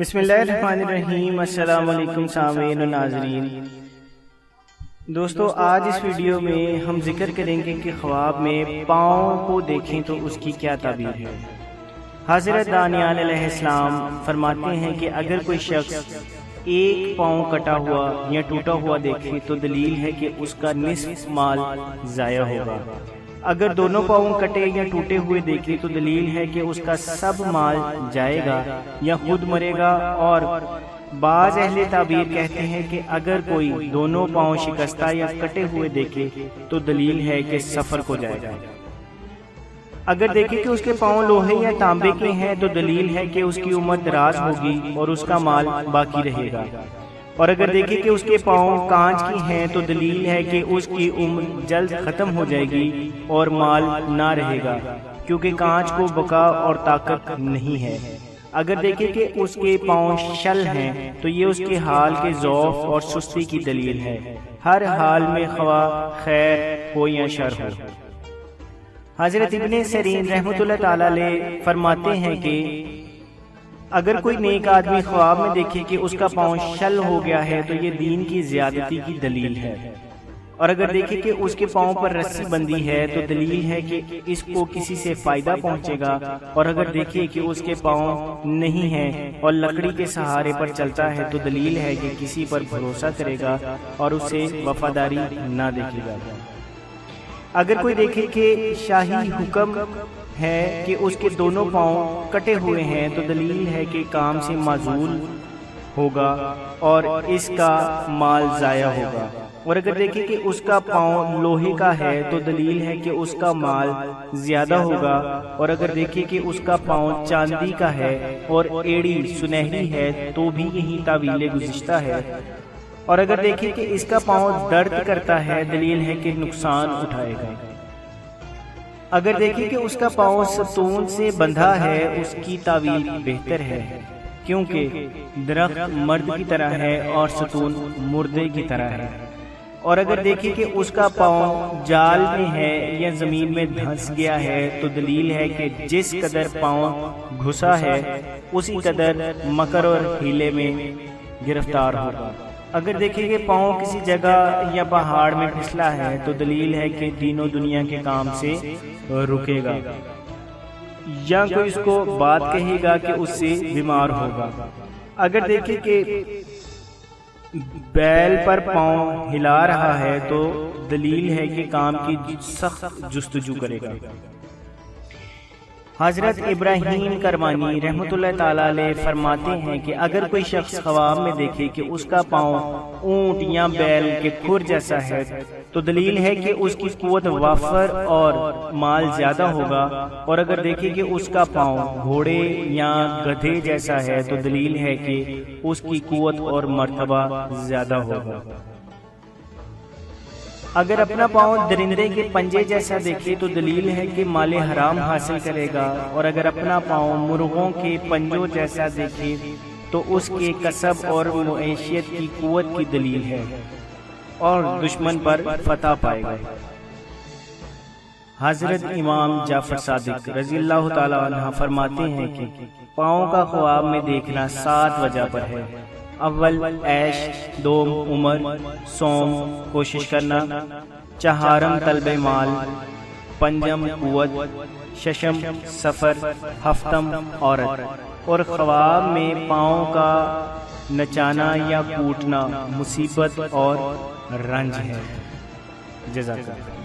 بسم اللہ الرحمن الرحیم۔ السلام علیکم سامعین و ناظرین۔ دوستو آج اس ویڈیو میں ہم ذکر کریں گے کہ خواب میں پاؤں کو دیکھیں تو اس کی کیا تعبیر ہے۔ حضرت دانیال علیہ السلام فرماتے ہیں کہ اگر کوئی شخص ایک پاؤں کٹا ہوا یا ٹوٹا ہوا دیکھے تو دلیل ہے کہ اس کا نصف مال ضائع ہوگا۔ اگر دونوں پاؤں کٹے یا ٹوٹے ہوئے دیکھے تو دلیل ہے کہ اس کا سب مال جائے گا یا خود مرے گا۔ اور بعض اہل تعبیر کہتے ہیں کہ اگر کوئی دونوں پاؤں شکستہ یا کٹے ہوئے دیکھے تو دلیل ہے کہ سفر کو جائے گا۔ اگر دیکھے کہ اس کے پاؤں لوہے یا تانبے کے ہیں تو دلیل ہے کہ اس کی عمر دراز ہوگی اور اس کا مال باقی رہے گا۔ اور اگر دیکھیں کہ اس کے پاؤں کانچ کی ہیں تو دلیل ہے کہ اس کی عمر جلد ختم ہو جائے گی اور مال نہ رہے گا، کیونکہ کانچ کو بقا اور طاقت نہیں ہے۔ اگر دیکھیں کہ اس کے پاؤں شل ہیں تو یہ اس کے حال کے ضعف اور سستی کی دلیل ہے، ہر حال میں خواہ خیر ہو یا شر ہو۔ حضرت ابن سیرین رحمۃ اللہ تعالی علیہ فرماتے ہیں کہ اگر کوئی نیک آدمی خواب میں دیکھے کہ اس کا پاؤں شل ہو گیا ہے تو یہ دین کی زیادتی کی دلیل ہے، اور اگر دیکھے کہ اس کے پاؤں پر رسی بندھی ہے تو دلیل ہے کہ اس کو کسی سے فائدہ پہنچے گا، اور اگر دیکھے کہ اس کے پاؤں نہیں ہیں اور لکڑی کے سہارے پر چلتا ہے تو دلیل ہے کہ کسی پر بھروسہ کرے گا اور اسے وفاداری نہ دیکھے گا۔ اگر کوئی دیکھے کہ شاہی حکم ہے کہ اس کے دونوں پاؤں کٹے ہوئے ہیں تو دلیل ہے کہ کام سے معزول ہوگا اور اس کا مال ضائع ہوگا۔ اور اگر دیکھیں کہ اس کا پاؤں لوہے کا ہے تو دلیل ہے کہ اس کا مال زیادہ ہوگا۔ اور اگر دیکھیں کہ اس کا پاؤں چاندی کا ہے اور ایڑی سنہری ہے تو بھی یہی تعویل گزشتہ ہے۔ اور اگر دیکھیں کہ اس کا پاؤں درد کرتا ہے دلیل ہے کہ نقصان اٹھائے گا۔ اگر دیکھیں کہ اس کا پاؤں ستون سے بندھا ہے اس کی تعویل بہتر ہے، کیونکہ درخت مرد کی طرح ہے اور ستون مردے کی طرح ہے۔ اور اگر دیکھیں کہ اس کا پاؤں جال میں ہے یا زمین میں دھنس گیا ہے تو دلیل ہے کہ جس قدر پاؤں گھسا ہے اسی قدر مکر اور ہیلے میں گرفتار ہوگا۔ اگر دیکھیں کہ پاؤں کسی جگہ یا پہاڑ میں پھسلا ہے تو دلیل ہے کہ دین و دنیا کے کام سے رکے گا، یا کوئی اس کو بات کہے گا کہ اس سے بیمار ہوگا۔ اگر دیکھیں کہ بیل پر پاؤں ہلا رہا ہے تو دلیل ہے کہ کام کی سخت جستجو کرے گا۔ حضرت ابراہیم کرمانی رحمۃ اللہ تعالی علیہ فرماتے ہیں کہ اگر کوئی شخص خواب میں دیکھے کہ اس کا پاؤں اونٹ یا بیل کے کھر جیسا ہے تو دلیل ہے کہ اس کی قوت وافر اور مال زیادہ ہوگا۔ اور اگر دیکھے کہ اس کا پاؤں گھوڑے یا گدھے جیسا ہے تو دلیل ہے کہ اس کی قوت اور مرتبہ زیادہ ہوگا۔ اگر اپنا پاؤں درندے کے پنجے جیسا دیکھے تو دلیل ہے کہ مال حرام حاصل کرے گا، اور اگر اپنا پاؤں مرغوں کے پنجوں جیسا دیکھے تو اس کے کسب اور معیشت کی قوت کی دلیل ہے اور دشمن پر فتح پائے گا۔ حضرت امام جعفر صادق رضی اللہ تعالی عنہ فرماتے ہیں کہ پاؤں کا خواب میں دیکھنا 7 وجہ پر ہے۔ اول عیش، دوم عمر، سوم کوشش کرنا، چہارم طلب مال، پنجم قوت، ششم سفر، ہفتم عورت۔ اور خواب میں پاؤں کا نچانا یا کوٹنا مصیبت اور رنج ہے۔ جزاک اللہ۔